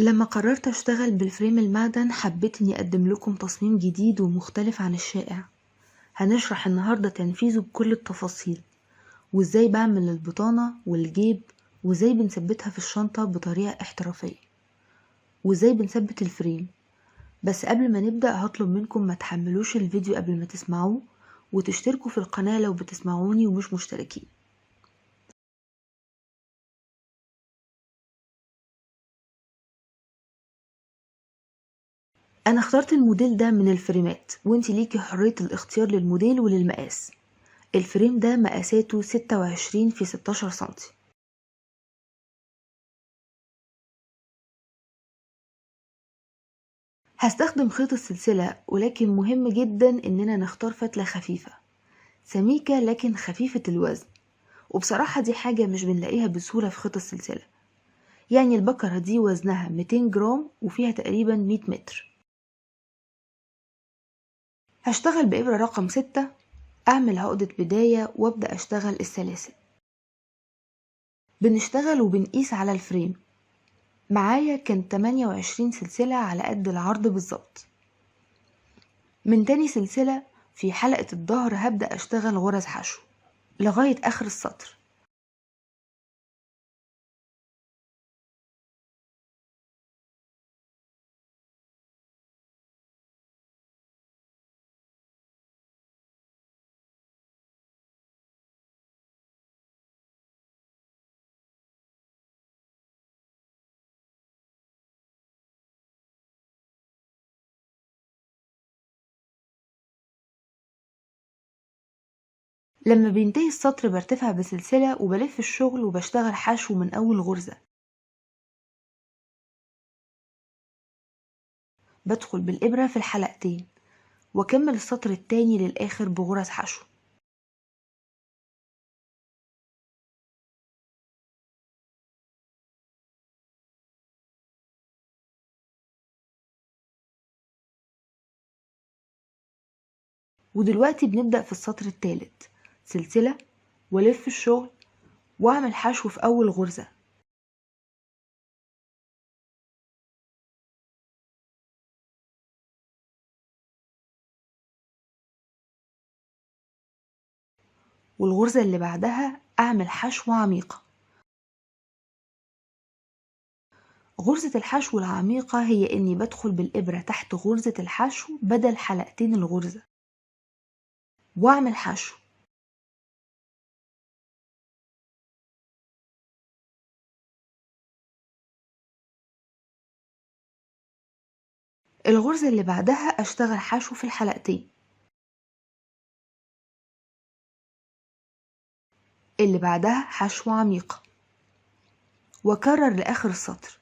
لما قررت أشتغل بالفريم المعدن حبيت إني أقدم لكم تصميم جديد ومختلف عن الشائع. هنشرح النهاردة تنفيذه بكل التفاصيل، وإزاي بعمل البطانة والجيب، وإزاي بنثبتها في الشنطة بطريقة احترافية، وإزاي بنثبت الفريم. بس قبل ما نبدأ هطلب منكم ما تحملوش الفيديو قبل ما تسمعوه، وتشتركوا في القناة لو بتسمعوني ومش مشتركين. أنا اخترت الموديل ده من الفريمات، وانتي ليكي حرية الاختيار للموديل وللمقاس. الفريم ده مقاساته 26 في 16 سنتي. هستخدم خيط السلسلة، ولكن مهم جدا اننا نختار فتلة خفيفة سميكة لكن خفيفة الوزن، وبصراحة دي حاجة مش بنلاقيها بسهولة في خيط السلسلة. يعني البكرة دي وزنها 200 جرام وفيها تقريبا 100 متر. هشتغل بإبرة رقم 6، أعمل عقدة بداية وأبدأ أشتغل السلاسل. بنشتغل وبنقيس على الفريم. معايا كان 28 سلسلة على قد العرض بالظبط. من تاني سلسلة في حلقة الظهر هبدأ أشتغل غرز حشو لغاية آخر السطر. لما بينتهي السطر برتفع بسلسلة وبلف الشغل وبشتغل حشو من أول غرزة. بدخل بالإبرة في الحلقتين وأكمل السطر التاني للآخر بغرز حشو. ودلوقتي بنبدأ في السطر التالت، سلسلة ولف الشغل وأعمل حشو في أول غرزة. والغرزة اللي بعدها أعمل حشو عميقة. غرزة الحشو العميقة هي إني بدخل بالإبرة تحت غرزة الحشو بدل حلقتين الغرزة وأعمل حشو. الغرزة اللي بعدها أشتغل حشو في الحلقتين. اللي بعدها حشو عميقة، وأكرر لآخر السطر.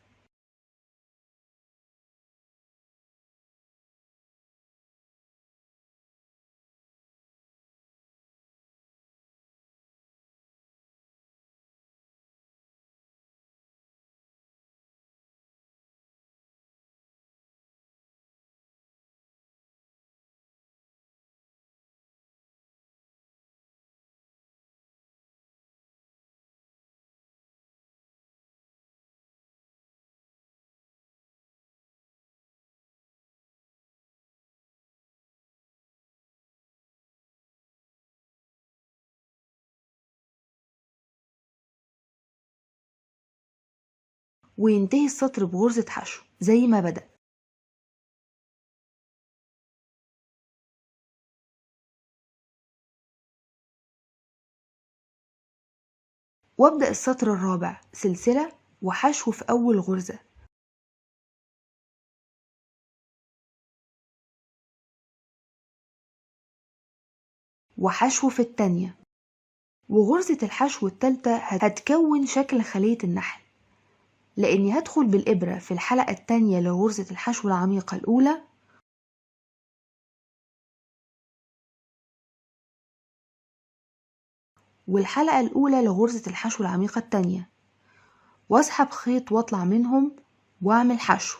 وينتهي السطر بغرزة حشو زي ما بدأ. وابدأ السطر الرابع سلسلة وحشو في أول غرزة. وحشو في التانية. وغرزة الحشو التالتة هتكون شكل خلية النحل، لأني هدخل بالإبرة في الحلقة التانية لغرزة الحشو العميقة الأولى، والحلقة الأولى لغرزة الحشو العميقة التانية، واسحب خيط واطلع منهم واعمل حشو.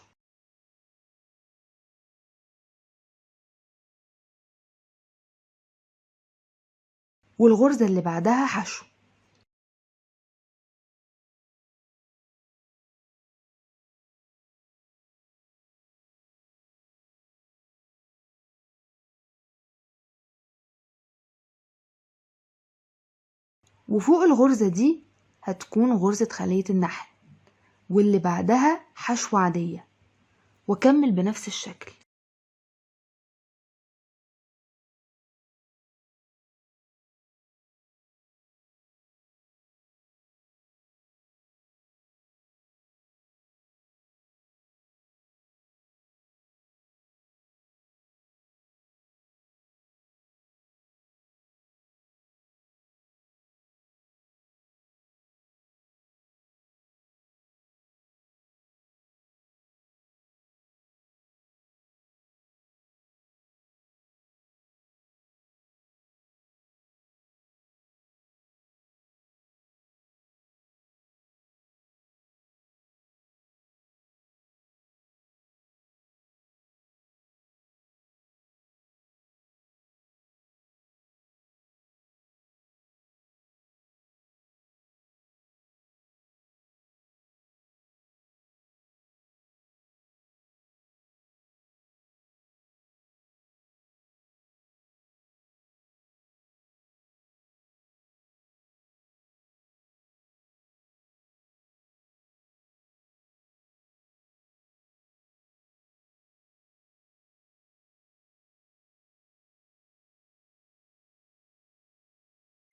والغرزة اللي بعدها حشو. وفوق الغرزة دي هتكون غرزة خلية النحل، واللي بعدها حشو عادية، وكمل بنفس الشكل.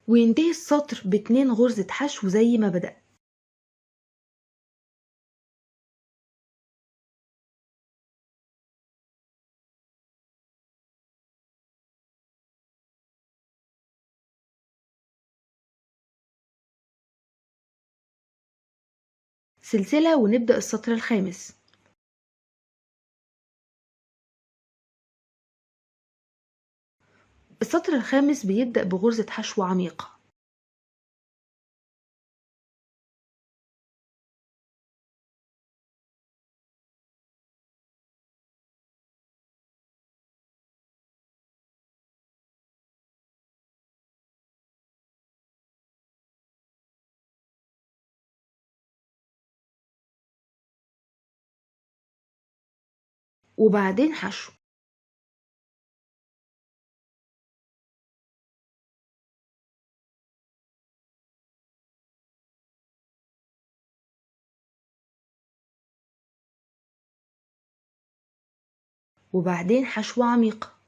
وينتهي السطر ب2 غرزة حشو زي ما بدأ. سلسلة ونبدأ السطر الخامس. السطر الخامس بيبدأ بغرزة حشو عميقة، وبعدين حشو، وبعدين حشو عميقة،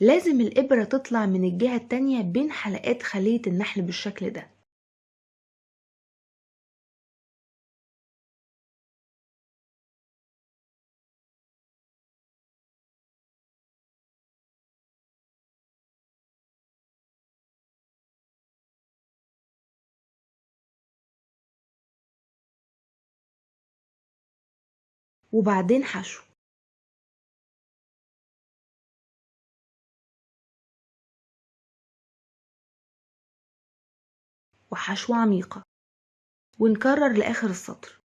لازم الإبرة تطلع من الجهة التانية بين حلقات خلية النحل بالشكل ده. وبعدين حشو، وحشو عميقة، ونكرر لآخر السطر.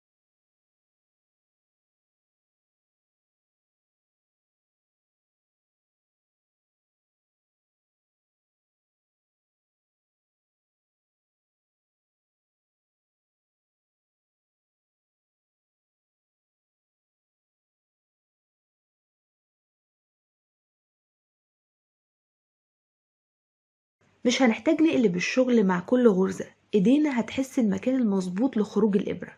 مش هنحتاج نقلب الشغل مع كل غرزة، ايدينا هتحس المكان المظبوط لخروج الإبرة.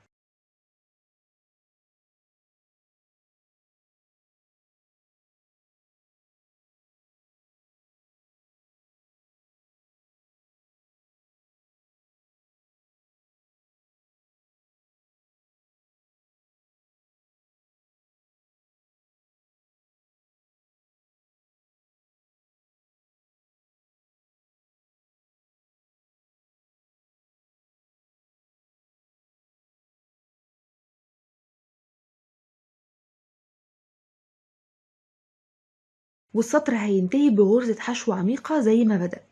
والسطر هينتهي بغرزة حشو عميقة زي ما بدأ.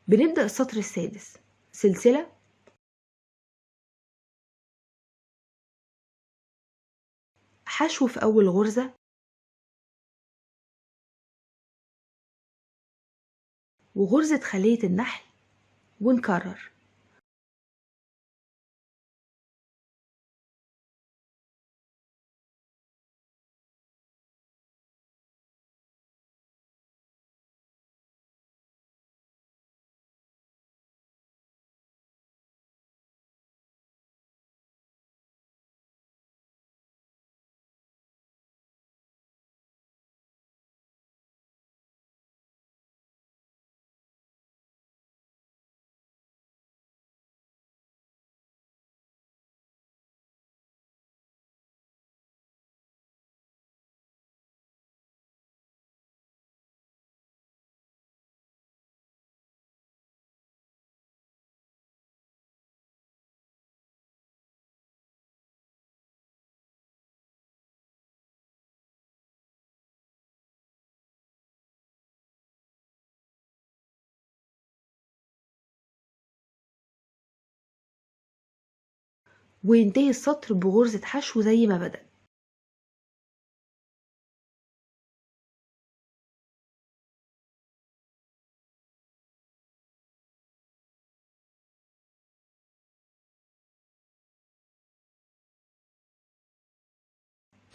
بنبدأ السطر السادس سلسلة، حشو في أول غرزة، وغرزة خلية النحل، ونكرر. وينتهي السطر بغرزة حشو زي ما بدأ.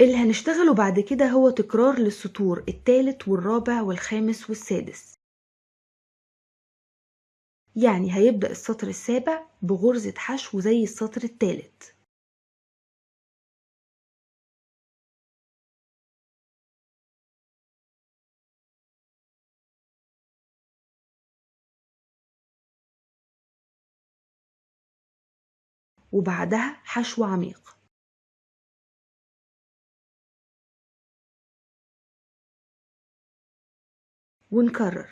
اللي هنشتغله بعد كده هو تكرار للسطور التالت والرابع والخامس والسادس. يعني هيبدأ السطر السابع بغرزة حشو زي السطر التالت، وبعدها حشو عميق، ونكرر.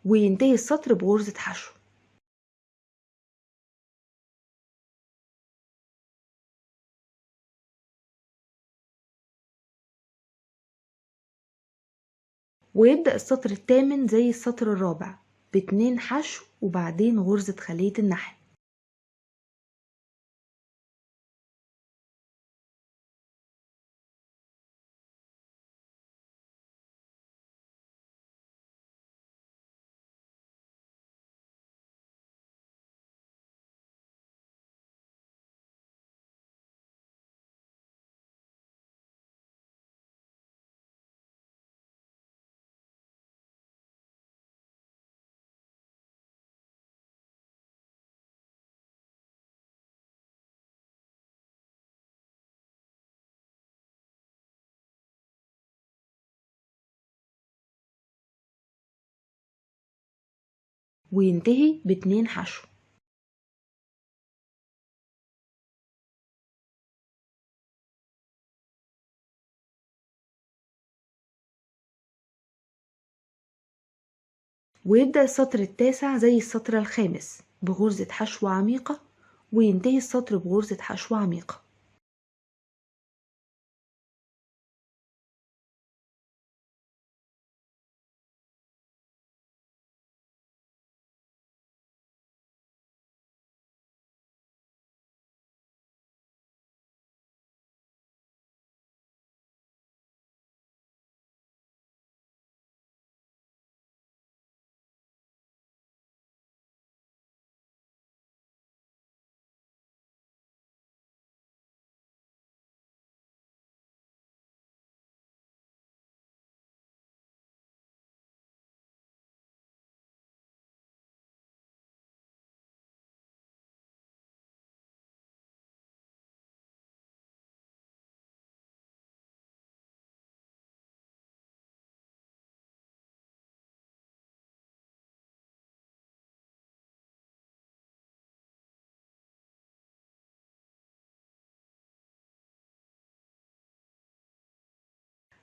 وينتهي السطر بغرزة حشو. ويبدأ السطر الثامن زي السطر الرابع ب2 حشو وبعدين غرزة خلية النحل. وينتهي ب2 حشو. ويبدأ السطر التاسع زي السطر الخامس بغرزة حشو عميقة، وينتهي السطر بغرزة حشو عميقة.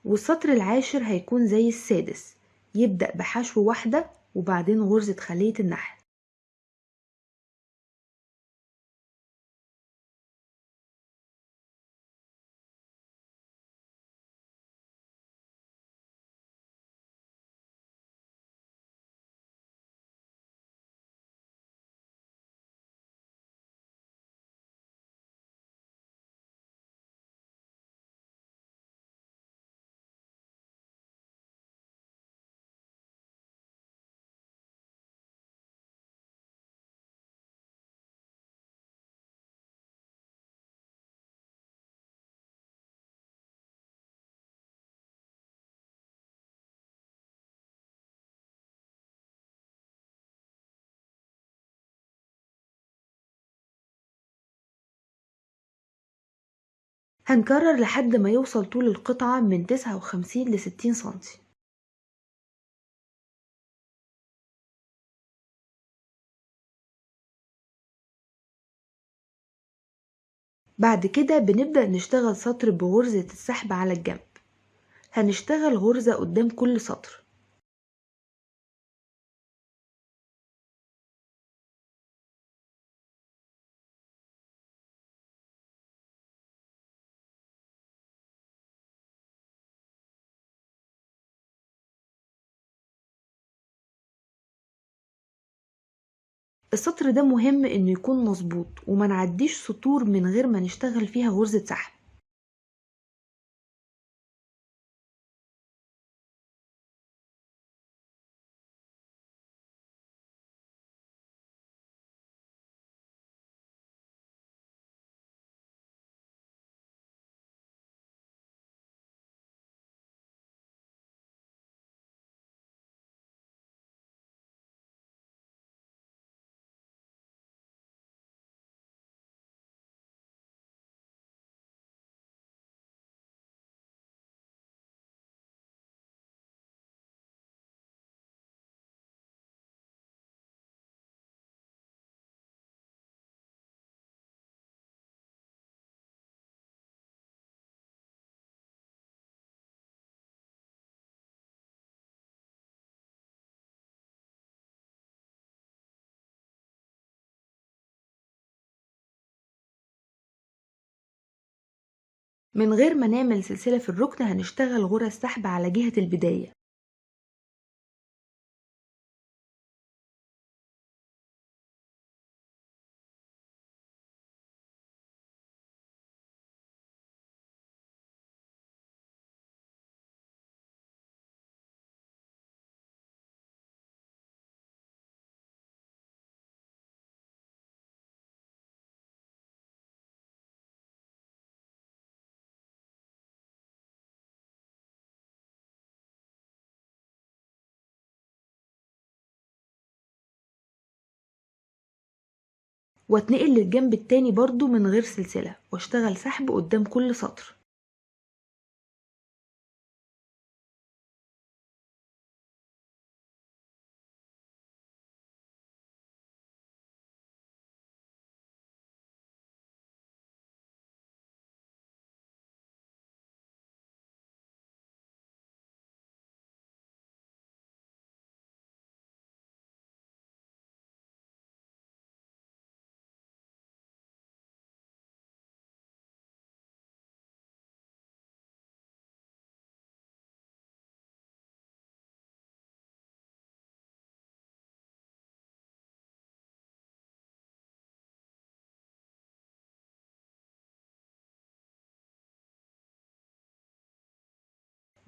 والسطر العاشر هيكون زي السادس، يبدأ بحشو واحدة وبعدين غرزة خلية النحل. هنكرر لحد ما يوصل طول القطعة من 59 ل 60 سنتي. بعد كده بنبدأ نشتغل سطر بغرزة السحب على الجنب، هنشتغل غرزة قدام كل سطر. السطر ده مهم انه يكون مظبوط وما نعديش سطور من غير ما نشتغل فيها غرزة سحب. من غير ما نعمل سلسلة في الركن هنشتغل غرز سحب على جهة البداية. واتنقل للجنب التاني برضو من غير سلسلة واشتغل سحب قدام كل سطر.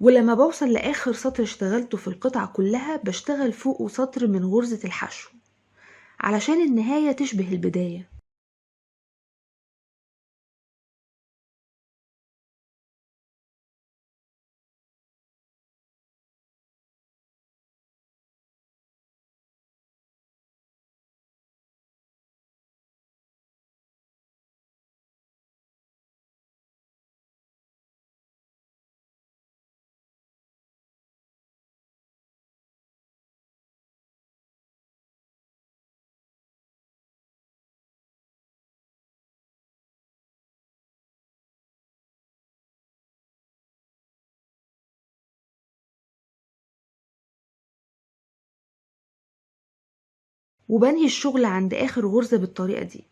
ولما بوصل لآخر سطر اشتغلته في القطعة كلها بشتغل فوقه سطر من غرزة الحشو علشان النهاية تشبه البداية. وبنهي الشغل عند آخر غرزة بالطريقة دي.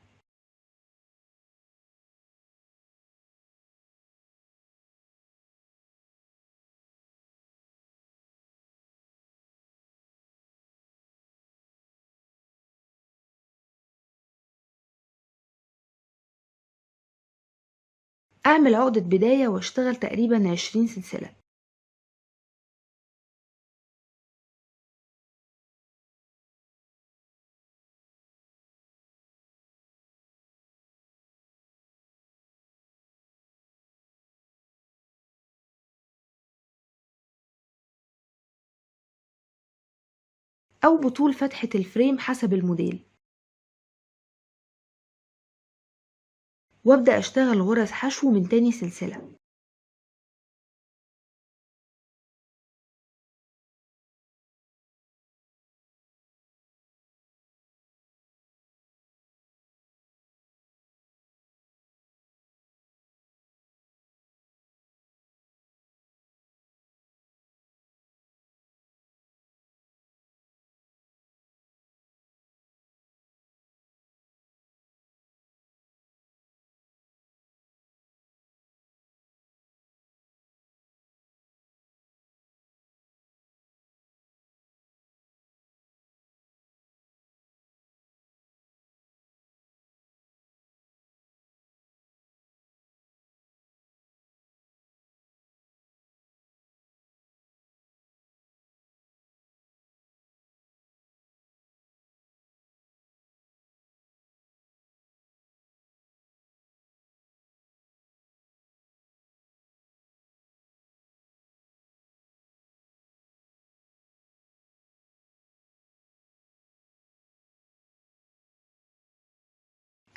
أعمل عقدة بداية واشتغل تقريبا 20 سلسلة. أو بطول فتحة الفريم حسب الموديل، وابدأ أشتغل غرز حشو من تاني سلسلة.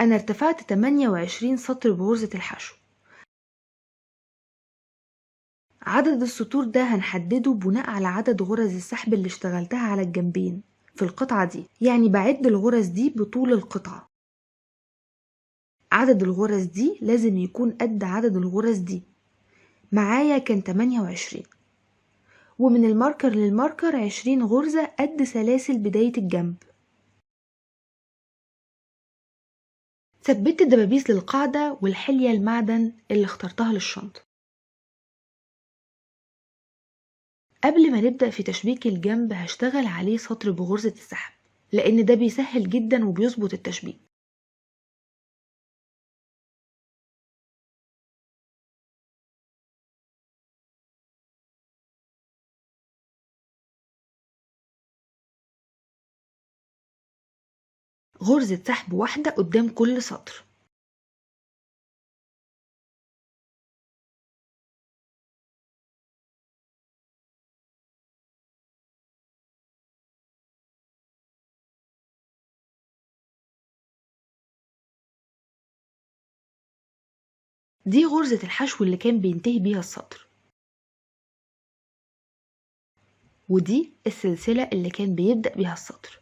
أنا ارتفعت 28 سطر بغرزة الحشو. عدد السطور ده هنحدده بناء على عدد غرز السحب اللي اشتغلتها على الجنبين في القطعة دي، يعني بعد الغرز دي بطول القطعة. عدد الغرز دي لازم يكون قد عدد الغرز دي. معايا كان 28، ومن الماركر للماركر 20 غرزة قد سلاسل بداية الجنب. ثبت الدبابيس للقاعدة والحلية المعدن اللي اخترتها للشنطة. قبل ما نبدأ في تشبيك الجنب هشتغل عليه سطر بغرزة السحب، لأن ده بيسهل جدا وبيظبط التشبيك. غرزة سحب واحدة قدام كل سطر. دي غرزة الحشو اللي كان بينتهي بيها السطر، ودي السلسلة اللي كان بيبدأ بيها السطر.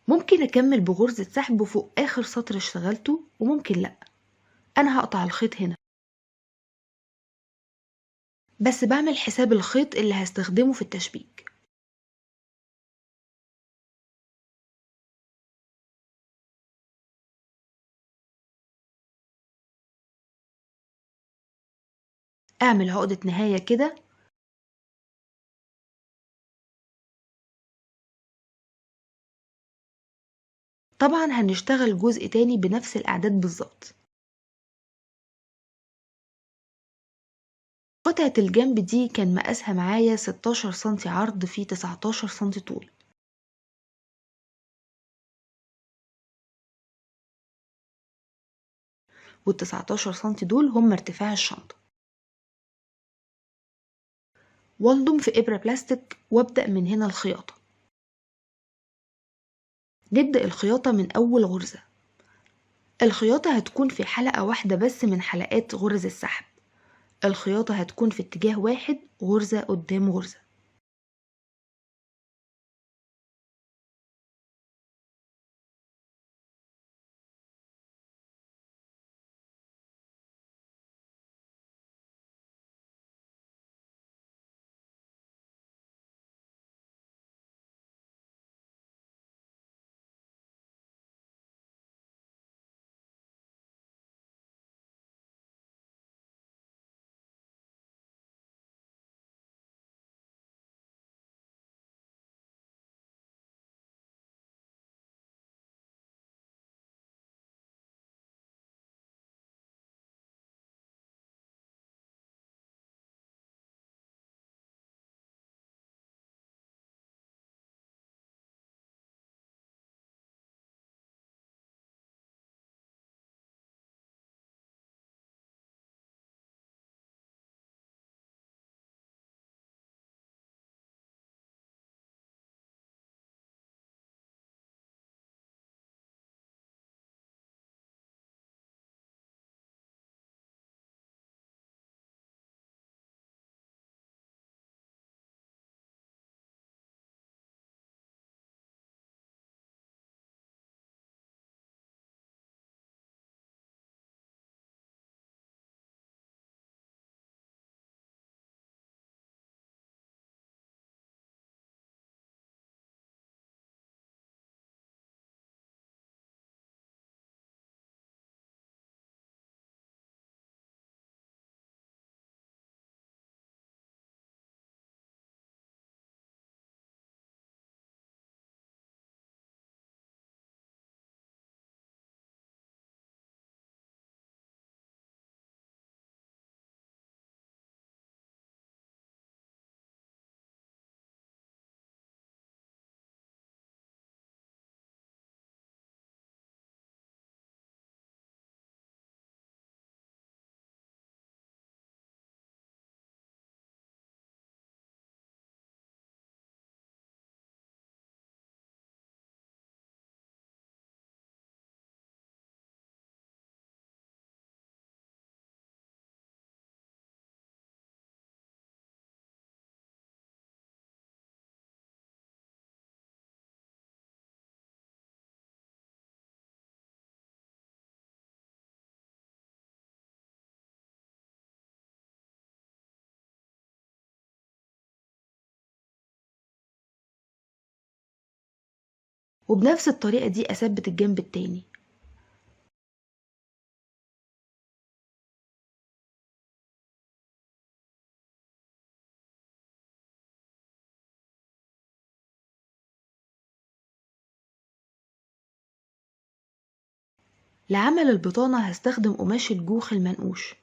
ممكن أكمل بغرزة سحب فوق آخر سطر اشتغلته، وممكن لأ. أنا هقطع الخيط هنا، بس بعمل حساب الخيط اللي هستخدمه في التشبيك. اعمل عقدة نهاية كده. طبعا هنشتغل جزء تاني بنفس الأعداد بالظبط. قطعة الجنب دي كان مقاسها معايا 16 سنتي عرض في 19 سنتي طول. وال19 سنتي دول هم ارتفاع الشنطة. والضم في إبرة بلاستيك وابدأ من هنا الخياطة. نبدأ الخياطة من أول غرزة. الخياطة هتكون في حلقة واحدة بس من حلقات غرز السحب. الخياطة هتكون في اتجاه واحد، غرزة قدام غرزة. وبنفس الطريقة دي أثبت الجنب التاني. لعمل البطانة هستخدم قماش الجوخ المنقوش،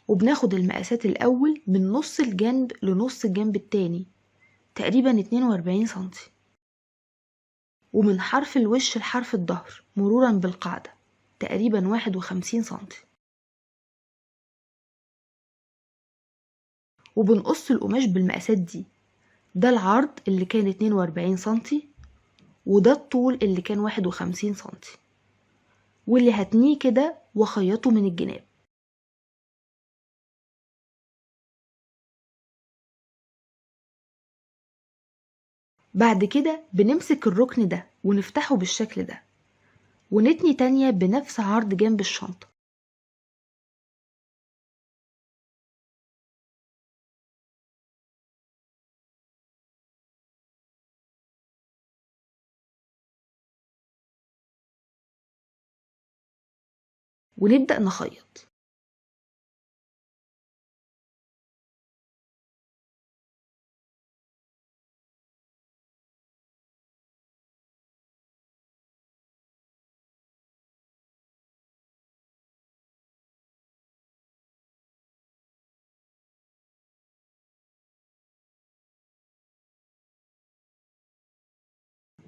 وبناخد المقاسات الأول من نص الجنب لنص الجنب التاني، تقريبا 42 سنتي، ومن حرف الوش لحرف الظهر مرورا بالقاعدة تقريبا 51 سنتي. وبنقص القماش بالمقاسات دي. ده العرض اللي كان 42 سنتي، وده الطول اللي كان 51 سنتي، واللي هتنيه كده وخيطه من الجناب. بعد كده بنمسك الركن ده ونفتحه بالشكل ده، ونتني تانية بنفس عرض جنب الشنطة. ونبدأ نخيط.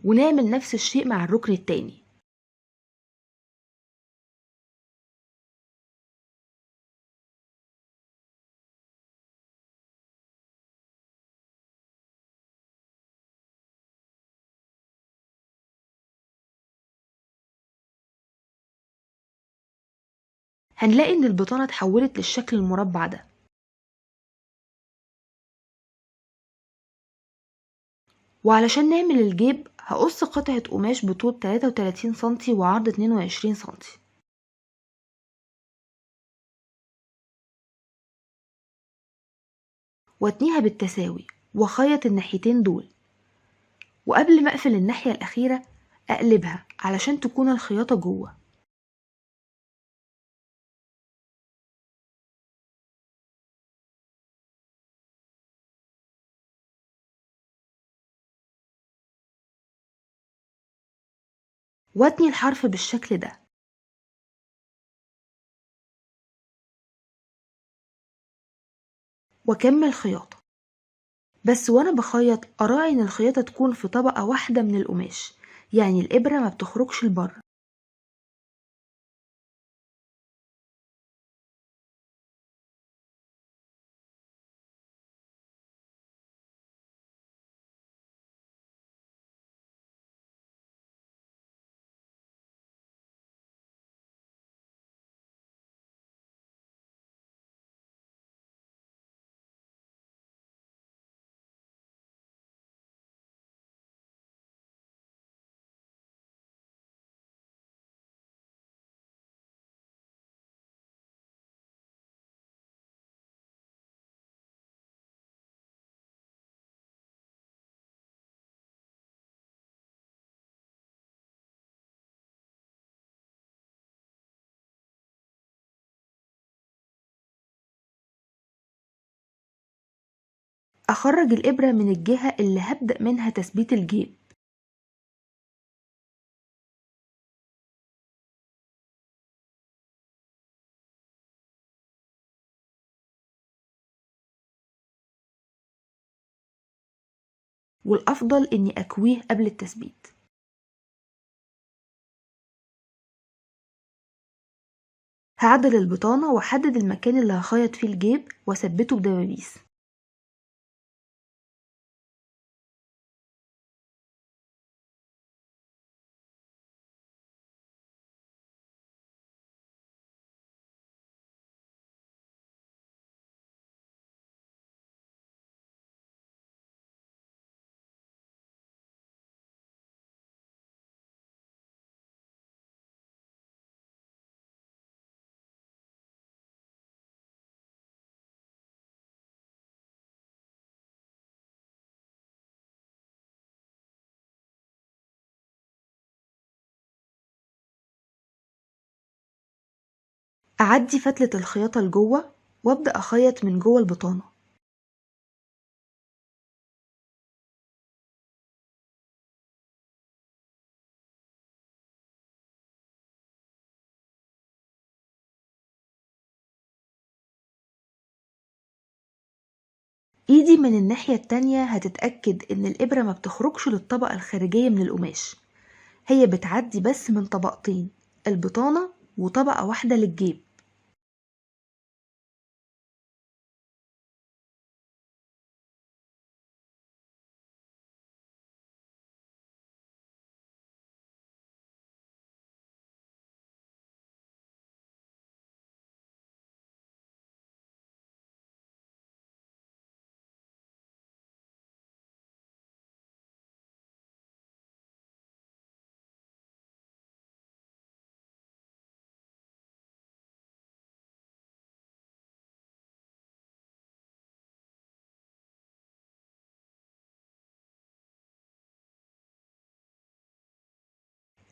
ونعمل نفس الشيء مع الركن التاني. هنلاقي إن البطانة اتحولت للشكل المربع ده. وعلشان نعمل الجيب هقص قطعة قماش بطول 33 سنتي وعرض 22 سنتي، واتنيها بالتساوي واخيط الناحيتين دول، وقبل ما اقفل الناحية الأخيرة اقلبها علشان تكون الخياطة جوه. واتني الحرف بالشكل ده، واكمل خياطة. بس وانا بخيط اراعي ان الخياطة تكون في طبقة واحدة من القماش، يعني الابرة ما بتخرجش لبره. اخرج الابرة من الجهة اللي هبدأ منها تثبيت الجيب، والافضل اني اكويه قبل التثبيت. هعدل البطانة واحدد المكان اللي هخيط فيه الجيب واثبته بدبابيس. اعدي فتلة الخياطة لجوه وابدأ اخيط من جوه البطانة. ايدي من الناحية التانية هتتأكد ان الابرة ما بتخرجش للطبقة الخارجية من القماش، هي بتعدي بس من طبقتين، البطانة وطبقة واحدة للجيب.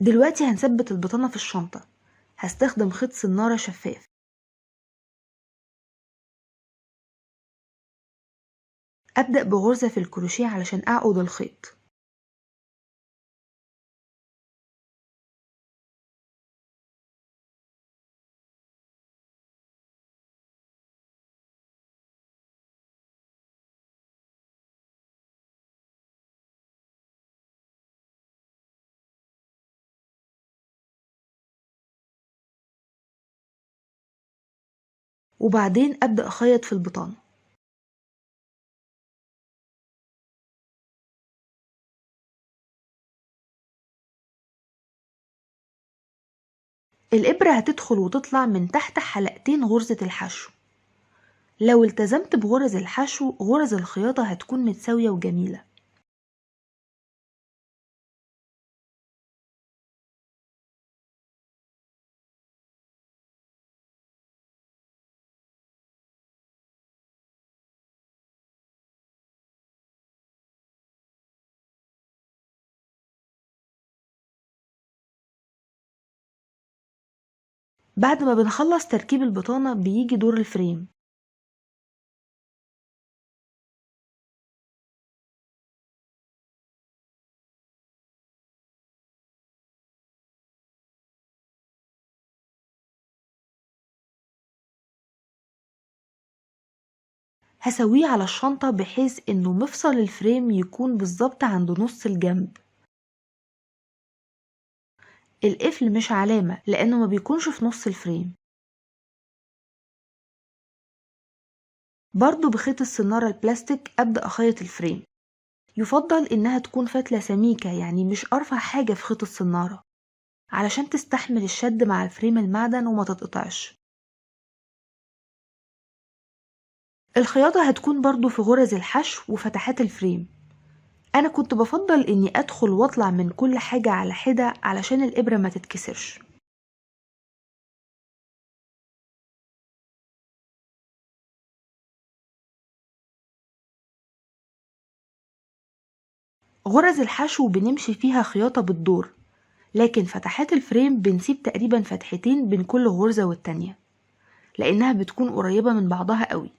دلوقتي هنثبت البطانة في الشنطة، هستخدم خيط سنارة شفاف. أبدأ بغرزة في الكروشيه علشان أعقد الخيط، وبعدين أبدأ أخيط في البطانة. الإبرة هتدخل وتطلع من تحت حلقتين غرزة الحشو. لو التزمت بغرز الحشو غرز الخياطة هتكون متساوية وجميلة. بعد ما بنخلص تركيب البطانة بيجي دور الفريم. هسويه على الشنطة بحيث انه مفصل الفريم يكون بالظبط عند نص الجنب. القفل مش علامة لانه ما بيكونش في نص الفريم. برضو بخيط السنارة البلاستيك أبدأ أخيط الفريم. يفضل إنها تكون فتلة سميكة، يعني مش أرفع حاجة في خيط السنارة، علشان تستحمل الشد مع الفريم المعدن وما تتقطعش. الخياطة هتكون برضو في غرز الحشو وفتحات الفريم. أنا كنت بفضل إني أدخل وأطلع من كل حاجة على حدة علشان الإبرة ما تتكسرش. غرز الحشو بنمشي فيها خياطة بالدور، لكن فتحات الفريم بنسيب تقريبا فتحتين بين كل غرزة والتانية لأنها بتكون قريبة من بعضها قوي.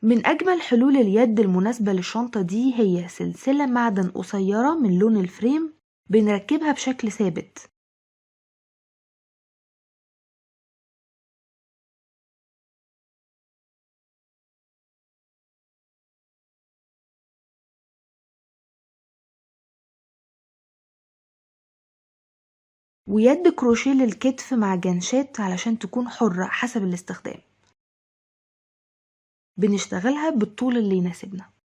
من أجمل حلول اليد المناسبة للشنطة دي هي سلسلة معدن قصيرة من لون الفريم بنركبها بشكل ثابت. ويد كروشيه للكتف مع جنشات علشان تكون حرة حسب الاستخدام. بنشتغلها بالطول اللي يناسبنا.